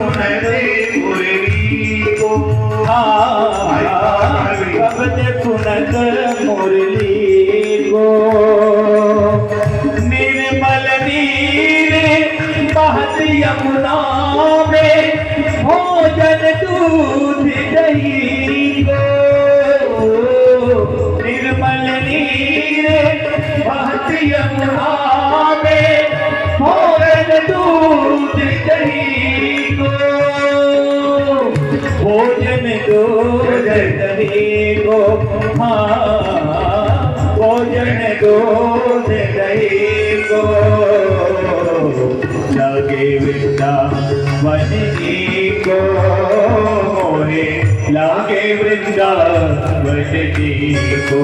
पुनत मुरली गो निर्मल नीर बहत यमुना में भोजन दूध दही गो निर्मल नीर बहत यमुना में भोजन दूध दही गो भोजन दूध दही गो भोजन दूध दही गो लगे वृंदावन जी को मोहे लागे वृंदावन जी को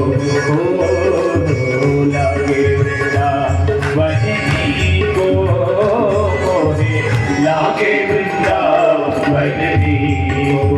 लागे वृंदावन जी को मोहे लागे वृंदावन जी को।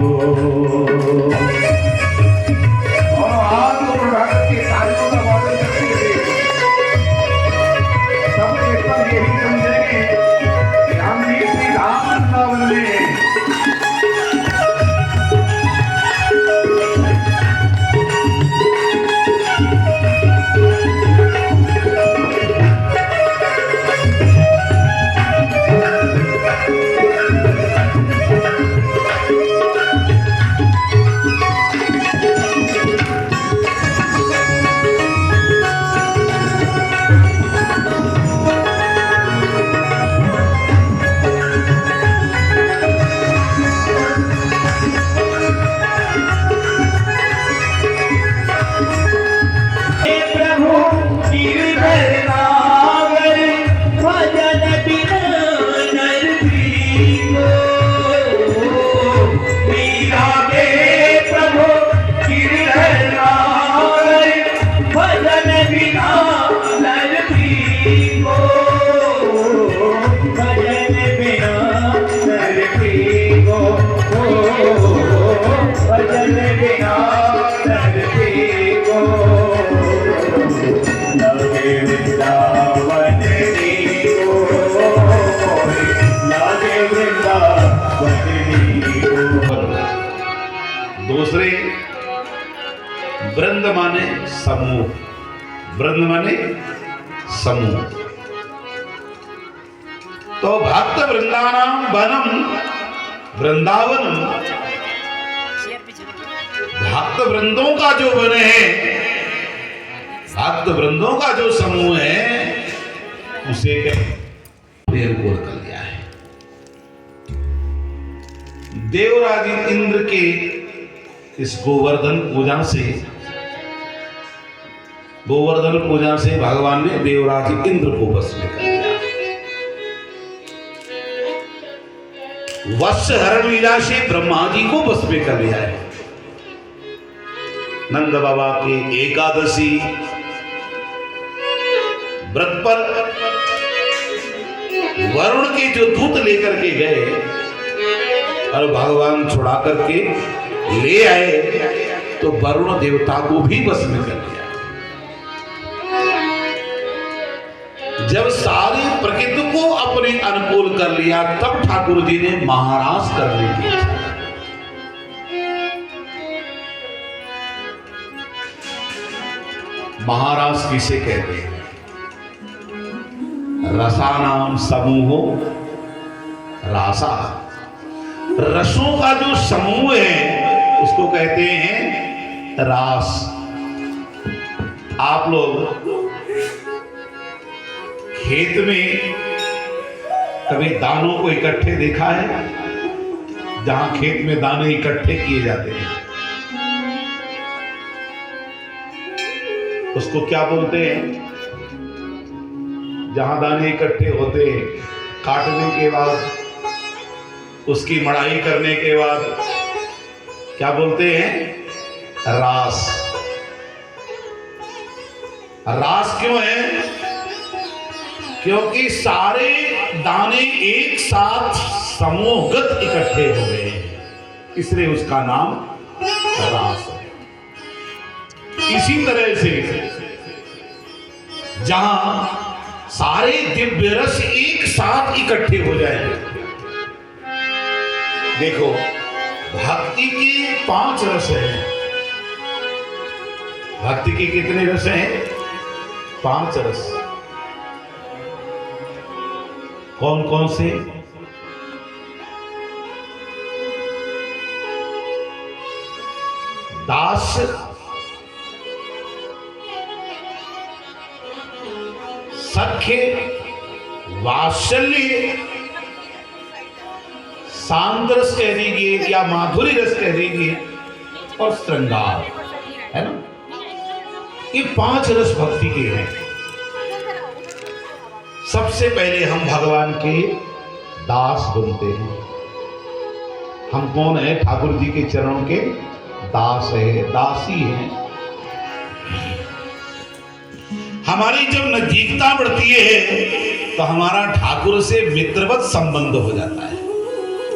दूसरे वृंद माने समूह, वृंद माने समूह। तो भक्त वृंदानाम वनम वृंदावनम, भक्त वृंदों का जो वन है, भक्त वृंदों का जो समूह है, उसे ढेर गोर कर लिया है। देवराज इंद्र के इस गोवर्धन पूजा से भगवान ने देवराज इंद्र को बस में कर लिया। वत्स हरण लीला से ब्रह्मा जी को बस में कर लिया है। नंद बाबा के एकादशी व्रत पर वरुण के जो दूत लेकर के गए और भगवान छुड़ा करके ले आए, तो वरुण देवता को भी बस में कर लिया। जब सारी प्रकृति को अपने अनुकूल कर लिया, तब ठाकुर जी ने महाराज करने की इच्छा। महाराज किसे कहते हैं? रसानाम समूहो रासा, रसों का जो समूह है उसको कहते हैं रास। आप लोग खेत में कभी दानों को इकट्ठे देखा है? जहां खेत में दाने इकट्ठे किए जाते हैं उसको क्या बोलते हैं? जहां दाने इकट्ठे होते हैं, काटने के बाद, उसकी मड़ाई करने के बाद क्या बोलते हैं? रास। रास क्यों है? क्योंकि सारे दाने एक साथ समूहगत इकट्ठे हो गए, इसलिए उसका नाम रास है। इसी तरह से जहां सारे दिव्य रस एक साथ इकट्ठे हो जाएंगे, देखो, भक्ति के 5 रस हैं। भक्ति के कितने रस हैं? 5 रस। कौन कौन से? दास, सख्य, वात्सल्य, शांत रस कह दीजिए या माधुरी रस कह दीजिए, और श्रृंगार, है ना? ये 5 रस भक्ति के हैं। सबसे पहले हम भगवान के दास बनते हैं। हम कौन है? ठाकुर जी के चरणों के दास है, दासी है। हमारी जब नजीकता बढ़ती है तो हमारा ठाकुर से मित्रवत संबंध हो जाता है।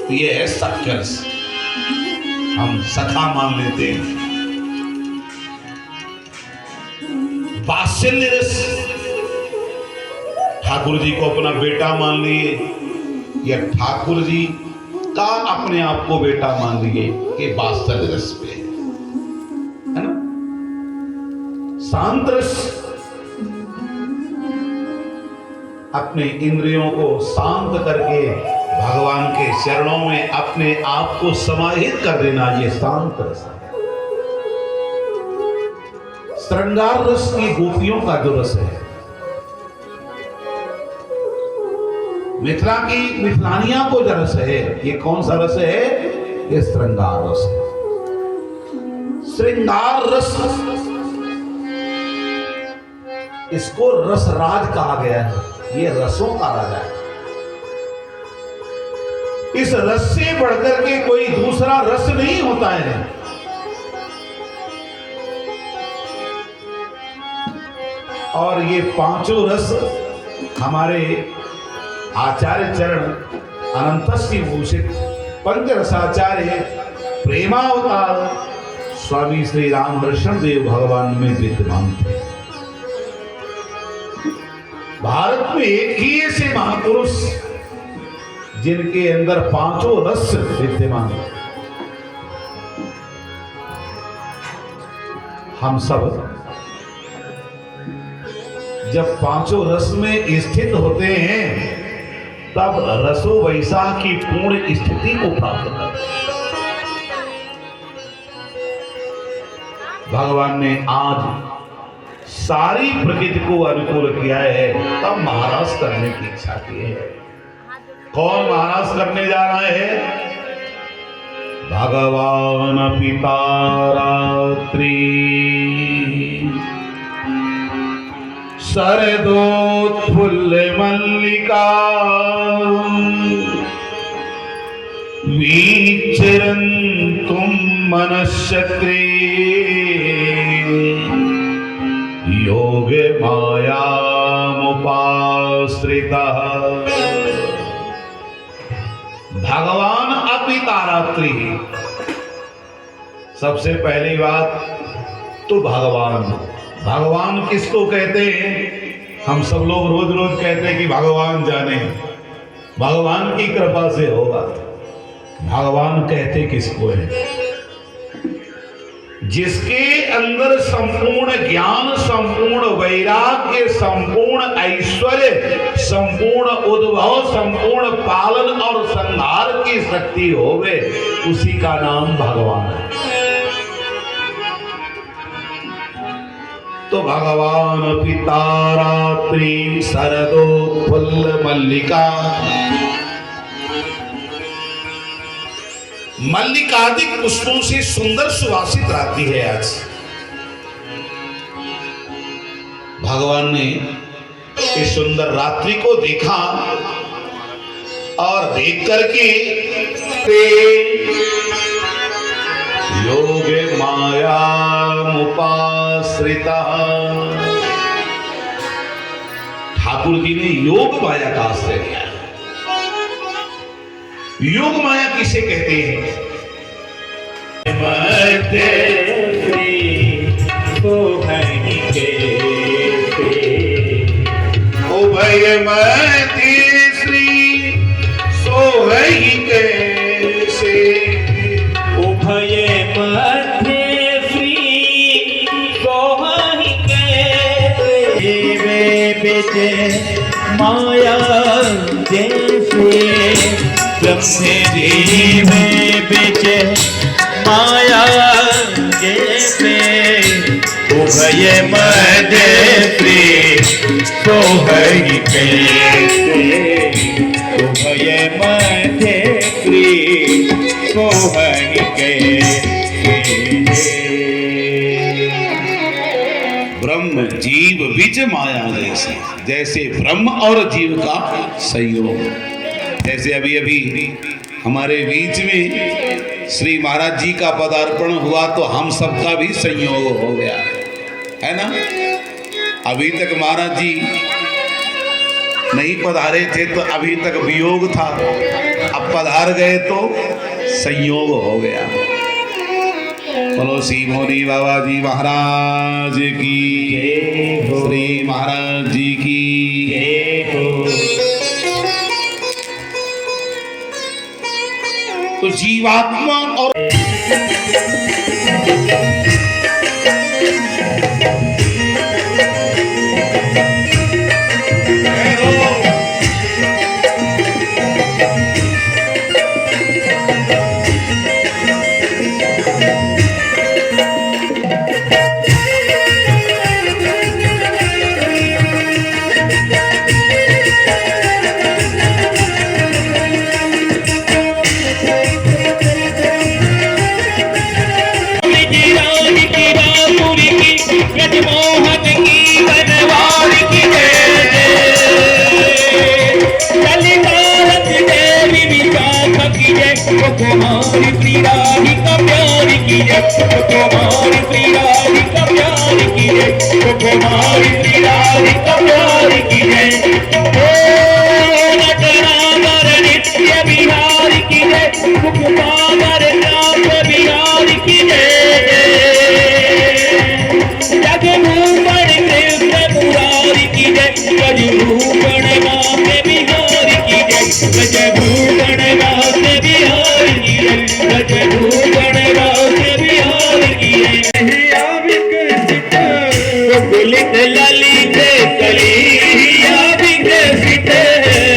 तो ये है सख्य रस, हम सखा मान लेते हैं। वात्सल्य रस, ठाकुर जी को अपना बेटा मान लिए या ठाकुर जी का अपने आप को बेटा मान लिए, ये वात्सल्य रस पे है ना? शांत रस, अपने इंद्रियों को शांत करके भगवान के चरणों में अपने आप को समाहित कर देना, ये शांत रस है। श्रृंगार रस की गोपियों का जो रस है, मिथिला की मिथिलानिया को जो रस है, ये कौन सा रस है? ये श्रृंगार रस है। श्रृंगार रस, इसको रसराज कहा गया है। ये रसों का राजा है। इस रस से बढ़कर के कोई दूसरा रस नहीं होता है। और ये 5 रस हमारे आचार्य चरण अनंतस्य भूषित पंचरसाचार्य प्रेमावतार स्वामी श्री रामहर्षण देव भगवान में विद्यमान थे। भारत में एक ही ऐसे महापुरुष जिनके अंदर 5 रस विद्यमान है। हम सब जब 5 रस में स्थित होते हैं तब रसो वैसा की पूर्ण स्थिति को प्राप्त करते हैं। भगवान ने आज सारी प्रकृति को अनुकूल किया है, तब महाराज करने की इच्छा की है। कौन महाराज करने जा रहा है? भगवान पिता रात्रि शरदोत्फुल्ल मल्लिका विचरन्तुं मनश्चक्रे योग मायामुपाश्रितः। भगवान अपितारात्रि। सबसे पहली बात तो भगवान किसको कहते हैं? हम सब लोग रोज रोज कहते हैं कि भगवान जाने, भगवान की कृपा से होगा। भगवान कहते किसको है? जिसके अंदर संपूर्ण ज्ञान, संपूर्ण वैराग्य, संपूर्ण ऐश्वर्य, संपूर्ण उद्भव, संपूर्ण पालन और संहार की शक्ति होवे, उसी का नाम भगवान है। तो भगवान पिता रात्रि शरदोत्फुल्ल मल्लिका। मल्लिकादिक पुष्पों से सुंदर सुवासित रात्रि है आज। भगवान ने इस सुंदर रात्रि को देखा और देख करके योग माया मुपाश्रिता। ठाकुर जी ने योग माया का आश्रय लिया। योग माया किसे कहते हैं? उभय मति श्री सोहई कैसे बेचे माया जैसे ब्रह्म जीव बेचे माया जैसे उभय मध्य प्रेम सोहई कैसे उभय मध्य प्रेम सोहई कैसे ब्रह्म जीव बीच माया जैसे, जैसे ब्रह्म और जीव का संयोग। जैसे अभी अभी हमारे बीच में श्री महाराज जी का पदार्पण हुआ तो हम सबका भी संयोग हो गया, है ना। अभी तक महाराज जी नहीं पधारे थे तो अभी तक वियोग था, अब पधार गए तो संयोग हो गया। बोलो श्री मोनी बाबा जी महाराज की जय हो। श्री महाराज जी की जय हो। तो जीवात्मा और ब्रजमोहन की बनवार की देवी विशाखा की जय, कुमारी श्री राधिका प्यार की जय, कुमारी श्री राधिका प्यार की जय, कुमारी श्री राधिका प्यार की जय।